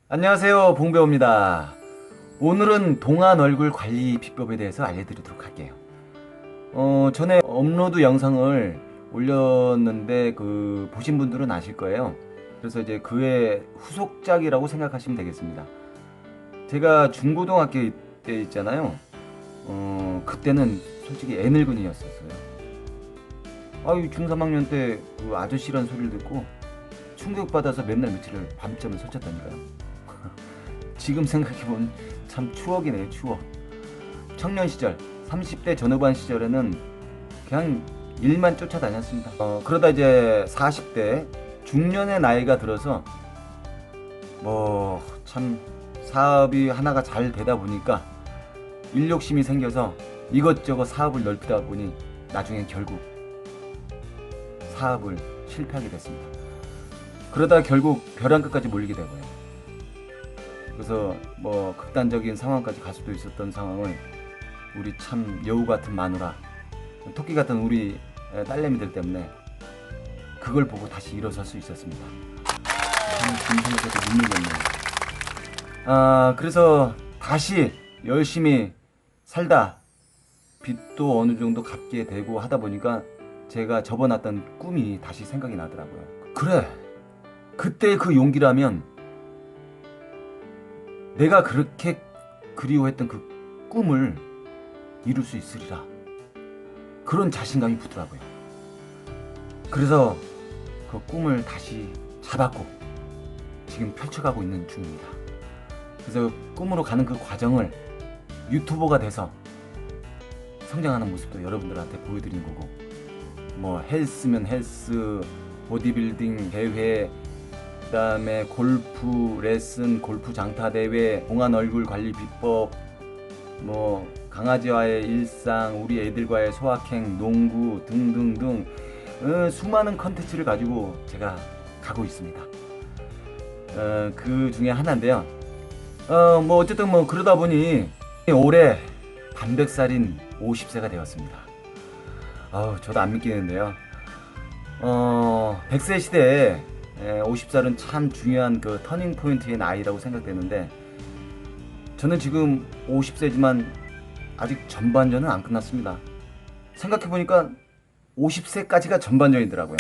안녕하세요, 봉배호입니다. 오늘은 동안 얼굴 관리 비법에 대해서 알려드리도록 할게요. 전에 업로드 영상을 올렸는데 보신 분들은 아실 거예요. 그래서 이제 그의 후속작이라고 생각하시면 되겠습니다. 제가 중고등학교 때 있잖아요. 그때는 솔직히 애늙은이였었어요. 아유, 중3학년 때 그 아저씨란 소리를 듣고 충격받아서 맨날 며칠을 밤잠을 설쳤다니까요. 지금 생각해보면 참 추억이네요, 추억. 청년 시절, 30대 전후반 시절에는 그냥 일만 쫓아다녔습니다. 그러다 이제 40대 중년의 나이가 들어서 참 사업이 하나가 잘 되다 보니까 일 욕심이 생겨서 이것저것 사업을 넓히다 보니 나중에 결국 사업을 실패하게 됐습니다. 그러다 결국 벼랑 끝까지 몰리게 되고요. 그래서 극단적인 상황까지 갈 수도 있었던 상황을 우리 참 여우 같은 마누라, 토끼 같은 우리 딸내미들 때문에 그걸 보고 다시 일어설 수 있었습니다. 참 지금 생각해도 눈물이 나네요. 그래서 다시 열심히 살다 빚도 어느 정도 갚게 되고 하다 보니까 제가 접어놨던 꿈이 다시 생각이 나더라고요. 그래, 그때 그 용기라면 내가 그렇게 그리워했던 그 꿈을 이룰 수 있으리라. 그런 자신감이 붙더라고요. 그래서 그 꿈을 다시 잡았고 지금 펼쳐가고 있는 중입니다. 그래서 꿈으로 가는 그 과정을 유튜버가 돼서 성장하는 모습도 여러분들한테 보여드린 거고, 헬스면 헬스, 보디빌딩 대회, 그 다음에 골프 레슨, 골프 장타 대회, 동안 얼굴 관리 비법, 강아지와의 일상, 우리 애들과의 소확행, 농구 등등등 수많은 컨텐츠를 가지고 제가 가고 있습니다. 그 중에 하나인데요. 어쨌든 그러다 보니 올해 반백살인 50세가 되었습니다. 저도 안 믿기는데요. 100세 시대에 50살은 참 중요한 그 터닝 포인트의 나이라고 생각되는데, 저는 지금 50세지만 아직 전반전은 안 끝났습니다. 생각해보니까 50세까지가 전반전이더라고요.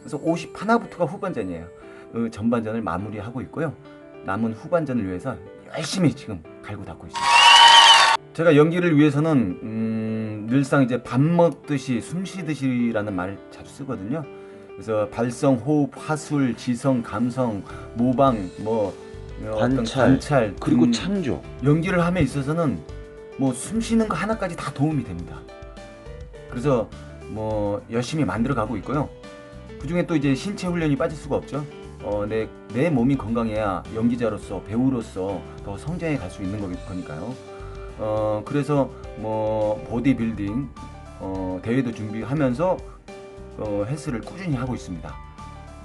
그래서 51부터가 후반전이에요. 그 전반전을 마무리하고 있고요. 남은 후반전을 위해서 열심히 지금 갈고 닦고 있습니다. 제가 연기를 위해서는 늘상 이제 밥 먹듯이 숨 쉬듯이라는 말을 자주 쓰거든요. 그래서 발성, 호흡, 화술, 지성, 감성, 모방, 관찰 그리고 창조. 연기를 함에 있어서는 숨 쉬는 거 하나까지 다 도움이 됩니다. 그래서 열심히 만들어 가고 있고요. 그 중에 또 이제 신체 훈련이 빠질 수가 없죠. 내 몸이 건강해야 연기자로서, 배우로서 더 성장해 갈 수 있는 거니까요. 그래서 보디빌딩 대회도 준비하면서 헬스를 꾸준히 하고 있습니다.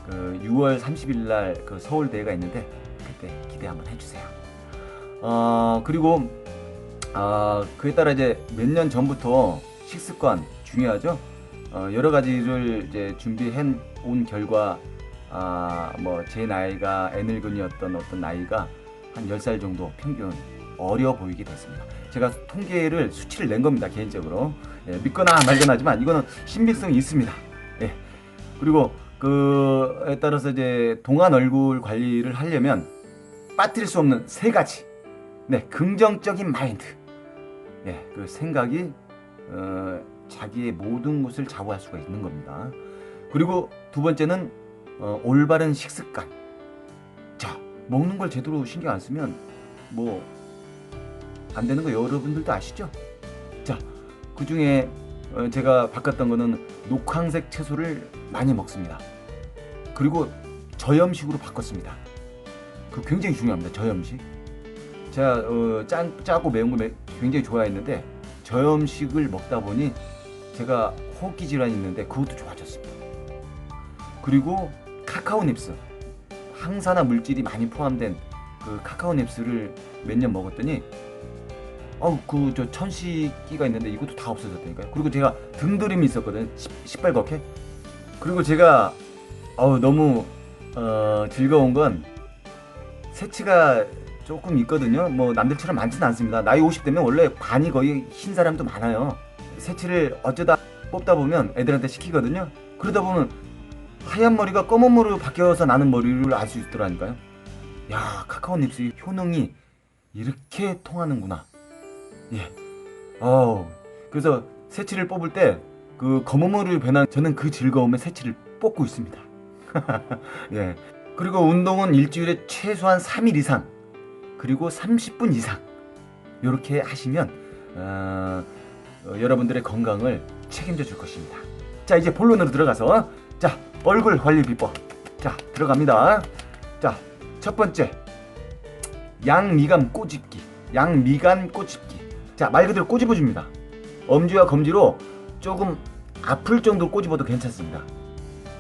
6월 30일 날 서울 대회가 있는데 그때 기대 한번 해주세요. 그리고 그에 따라 이제 몇 년 전부터 식습관 중요하죠. 여러 가지를 이제 준비해 온 결과 제 나이가 애늙은이었던 어떤 나이가 한 10살 정도 평균 어려 보이게 됐습니다. 제가 통계를 수치를 낸 겁니다, 개인적으로. 믿거나 말거나 하지만 이거는 신빙성이 있습니다. 그리고 그에 따라서 이제 동안 얼굴 관리를 하려면 빠뜨릴 수 없는 세 가지. 긍정적인 마인드. 그 생각이 자기의 모든 것을 좌우할 수가 있는 겁니다. 그리고 두 번째는 올바른 식습관. 자, 먹는 걸 제대로 신경 안 쓰면 안 되는 거 여러분들도 아시죠? 자, 그 중에 제가 바꿨던 거는 녹황색 채소를 많이 먹습니다. 그리고 저염식으로 바꿨습니다. 그 굉장히 중요합니다. 저염식. 제가 짜고 매운 거 굉장히 좋아했는데 저염식을 먹다 보니 제가 호흡기 질환이 있는데 그것도 좋아졌습니다. 그리고 카카오 닙스, 항산화 물질이 많이 포함된 그 카카오 닙스를 몇 년 먹었더니 저 천식기가 있는데 이것도 다 없어졌다니까요. 그리고 제가 등드림이 있었거든요. 시뻘겋게. 그리고 제가 너무 즐거운 건 새치가 조금 있거든요. 뭐 남들처럼 많지는 않습니다. 나이 50대면 원래 반이 거의 흰 사람도 많아요. 새치를 어쩌다 뽑다 보면 애들한테 시키거든요. 그러다 보면 하얀 머리가 검은 머리로 바뀌어서 나는 머리를 알 수 있더라니까요. 야, 카카오 닙스의 효능이 이렇게 통하는구나. 예. 그래서 새치를 뽑을 때 그 검은 머리로 변한 저는 그 즐거움에 새치를 뽑고 있습니다. 예. 그리고 운동은 일주일에 최소한 3일 이상, 그리고 30분 이상 이렇게 하시면 여러분들의 건강을 책임져 줄 것입니다. 자, 이제 본론으로 들어가서 자, 얼굴 관리 비법. 자, 들어갑니다. 자, 첫 번째, 양미간 꼬집기. 양미간 꼬집기. 자, 말 그대로 꼬집어 줍니다. 엄지와 검지로 조금 아플 정도로 꼬집어도 괜찮습니다.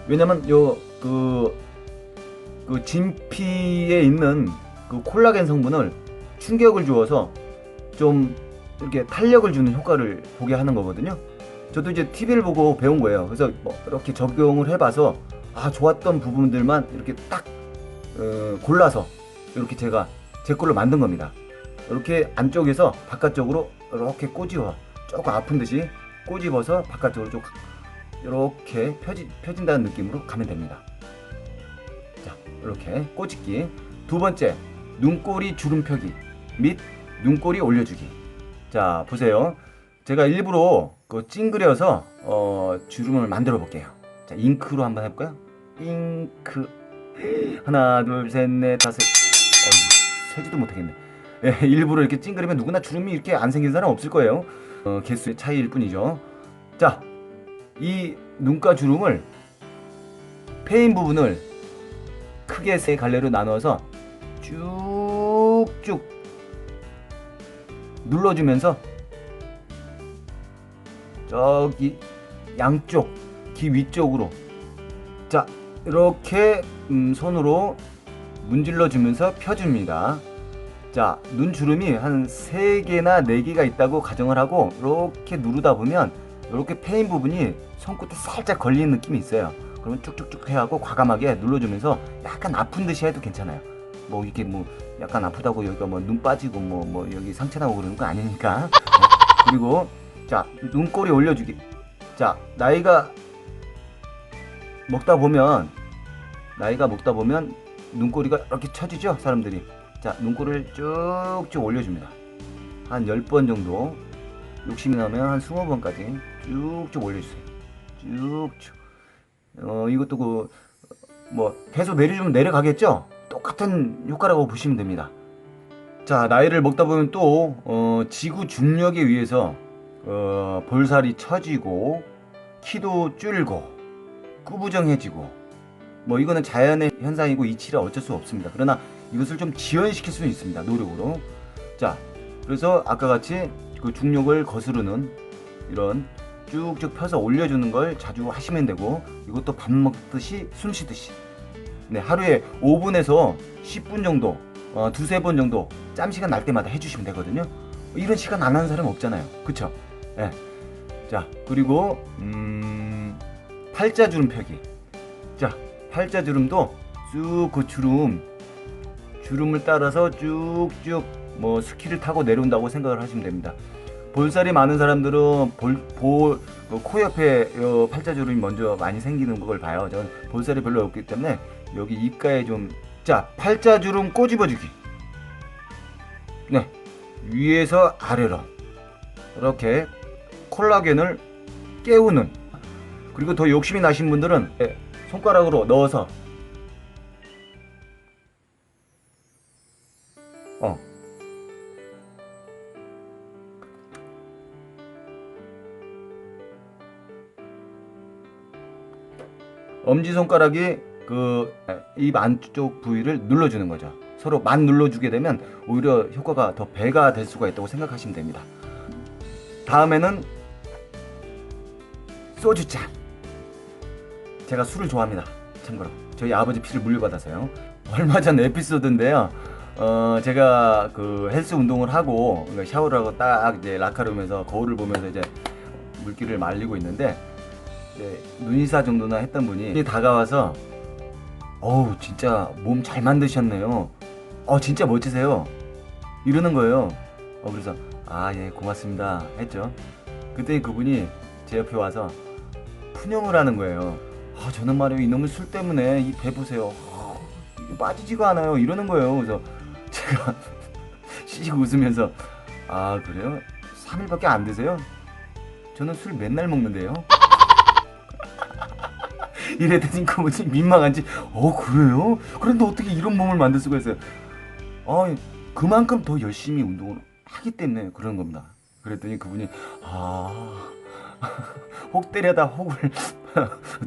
왜냐면 그 진피에 있는 그 콜라겐 성분을 충격을 주어서 좀 이렇게 탄력을 주는 효과를 보게 하는 거거든요. 저도 이제 TV를 보고 배운 거예요. 그래서 뭐 이렇게 적용을 해봐서 좋았던 부분들만 이렇게 딱 골라서 이렇게 제가 제 걸로 만든 겁니다. 이렇게 안쪽에서 바깥쪽으로 이렇게 꼬집어, 조금 아픈 듯이 꼬집어서 바깥쪽으로 쭉 이렇게 펴진다는 느낌으로 가면 됩니다. 자, 이렇게 꼬집기. 두 번째, 눈꼬리 주름 펴기 및 눈꼬리 올려주기. 자, 보세요. 제가 일부러 찡그려서 주름을 만들어 볼게요. 자, 잉크로 한번 해볼까요? 잉크. 하나, 둘, 셋, 넷, 다섯. 세지도 못하겠네. 예, 일부러 이렇게 찡그리면 누구나 주름이 이렇게 안 생긴 사람 없을 거예요. 개수의 차이일 뿐이죠. 자, 이 눈가 주름을 패인 부분을 크게 세 갈래로 나눠서 쭉쭉 눌러주면서 저기 양쪽 귀 위쪽으로, 자, 이렇게 손으로 문질러 주면서 펴줍니다. 자, 눈 주름이 한 3개나 4개가 있다고 가정을 하고 이렇게 누르다 보면 이렇게 패인 부분이 손끝에 살짝 걸리는 느낌이 있어요. 그러면 쭉쭉쭉 해하고 과감하게 눌러주면서 약간 아픈 듯이 해도 괜찮아요. 뭐 이렇게 뭐 약간 아프다고 여기가 뭐 눈 빠지고 뭐 여기 상처 나고 그러는 거 아니니까. 그리고 자, 눈꼬리 올려주기. 자, 나이가 먹다 보면 눈꼬리가 이렇게 처지죠, 사람들이. 자, 눈꼬리를 쭉쭉 올려줍니다. 한 10번 정도. 욕심이 나면 한 20번까지 쭉쭉 올려주세요. 쭉쭉. 이것도 계속 내려주면 내려가겠죠? 똑같은 효과라고 보시면 됩니다. 자, 나이를 먹다 보면 또 지구 중력에 의해서 볼살이 처지고 키도 줄고 꾸부정해지고, 이거는 자연의 현상이고 이치라 어쩔 수 없습니다. 그러나 이것을 좀 지연시킬 수는 있습니다, 노력으로. 자, 그래서 아까 같이 그 중력을 거스르는 이런 쭉쭉 펴서 올려주는 걸 자주 하시면 되고, 이것도 밥 먹듯이 숨 쉬듯이, 네, 하루에 5분에서 10분 정도, 두세 번 정도 짬 시간 날 때마다 해주시면 되거든요. 이런 시간 안 하는 사람 없잖아요, 그쵸? 네. 자, 그리고 팔자주름 펴기. 자, 팔자주름도 쭉 그 주름을 따라서 쭉쭉 스키를 타고 내려온다고 생각을 하시면 됩니다. 볼살이 많은 사람들은 코 옆에 팔자주름이 먼저 많이 생기는 걸 봐요. 저는 볼살이 별로 없기 때문에 여기 입가에 좀. 자, 팔자주름 꼬집어주기. 네, 위에서 아래로 이렇게 콜라겐을 깨우는. 그리고 더 욕심이 나신 분들은 손가락으로 넣어서 엄지손가락이 그 입 안쪽 부위를 눌러주는 거죠. 서로 만 눌러주게 되면 오히려 효과가 더 배가 될 수가 있다고 생각하시면 됩니다. 다음에는 소주잔. 제가 술을 좋아합니다, 참고로. 저희 아버지 피를 물려받아서요. 얼마 전 에피소드인데요. 제가 그 헬스 운동을 하고 샤워를 하고 딱 이제 라카룸에서 거울을 보면서 이제 물기를 말리고 있는데, 눈이사 정도나 했던 분이 다가와서 진짜 몸 잘 만드셨네요. 진짜 멋지세요. 이러는 거예요. 그래서 예, 고맙습니다 했죠. 그때 그분이 제 옆에 와서 푸념을 하는 거예요. 저는 말이에요, 이놈의 술 때문에 이 배 보세요. 이게 빠지지가 않아요. 이러는 거예요. 그래서 제가 시식 웃으면서 그래요? 3일밖에 안 되세요? 저는 술 맨날 먹는데요. 이랬더니 그분이 민망한지 그래요? 그런데 어떻게 이런 몸을 만들 수가 있어요? 그만큼 더 열심히 운동을 하기 때문에 그런 겁니다. 그랬더니 그분이 혹 때려다 혹을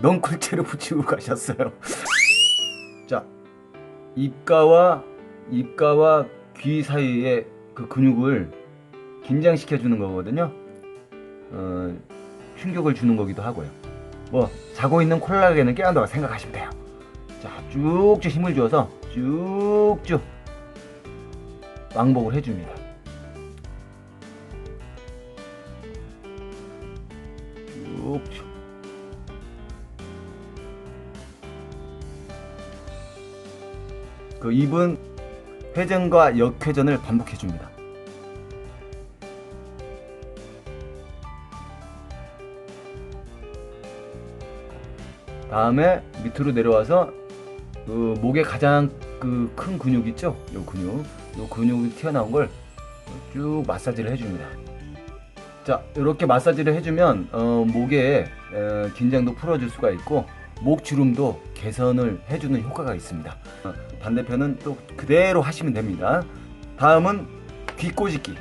넝쿨째로 붙이고 가셨어요. 자, 입가와 귀 사이에 그 근육을 긴장시켜 주는 거거든요. 충격을 주는 거기도 하고요. 자고 있는 콜라겐을 깨운다고 생각하시면 돼요. 자, 쭉쭉 힘을 줘서 쭉쭉 왕복을 해줍니다. 쭉쭉. 그 입은 회전과 역회전을 반복해줍니다. 다음에 밑으로 내려와서 그 목에 가장 그 큰 근육 있죠? 요 근육이 튀어나온 걸 쭉 마사지를 해줍니다. 자, 이렇게 마사지를 해주면 목에 긴장도 풀어줄 수가 있고 목 주름도 개선을 해주는 효과가 있습니다. 반대편은 또 그대로 하시면 됩니다. 다음은 귀 꼬집기.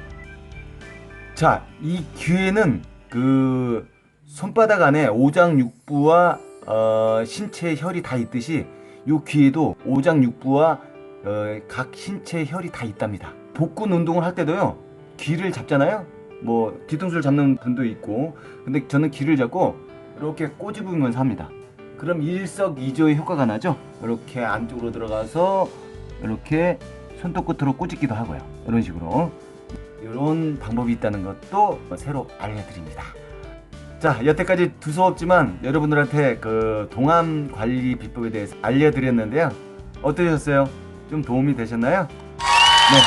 자, 이 귀에는 그 손바닥 안에 오장육부와 신체 혈이 다 있듯이 이 귀에도 오장육부와 각 신체 혈이 다 있답니다. 복근 운동을 할 때도요, 귀를 잡잖아요. 뒤통수를 잡는 분도 있고, 근데 저는 귀를 잡고 이렇게 꼬집으면서 합니다. 그럼 일석이조의 효과가 나죠. 이렇게 안쪽으로 들어가서 이렇게 손톱 끝으로 꼬집기도 하고요. 이런 식으로 이런 방법이 있다는 것도 새로 알려드립니다. 자, 여태까지 두서없지만 여러분들한테 그 동안 관리 비법에 대해서 알려드렸는데요. 어떠셨어요? 좀 도움이 되셨나요? 네,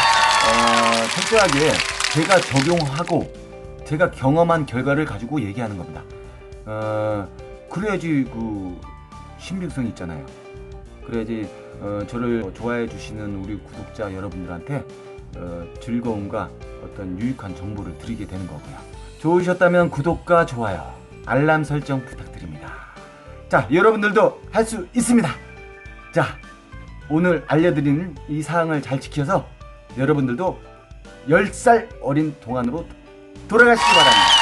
철저하게 제가 적용하고 제가 경험한 결과를 가지고 얘기하는 겁니다. 그래야지 그 신빙성이 있잖아요. 그래야지 저를 좋아해 주시는 우리 구독자 여러분들한테 즐거움과 어떤 유익한 정보를 드리게 되는 거고요. 좋으셨다면 구독과 좋아요, 알람 설정 부탁드립니다. 자, 여러분들도 할 수 있습니다. 자, 오늘 알려드리는 이 사항을 잘 지켜서 여러분들도 10살 어린 동안으로 돌아가시기 바랍니다.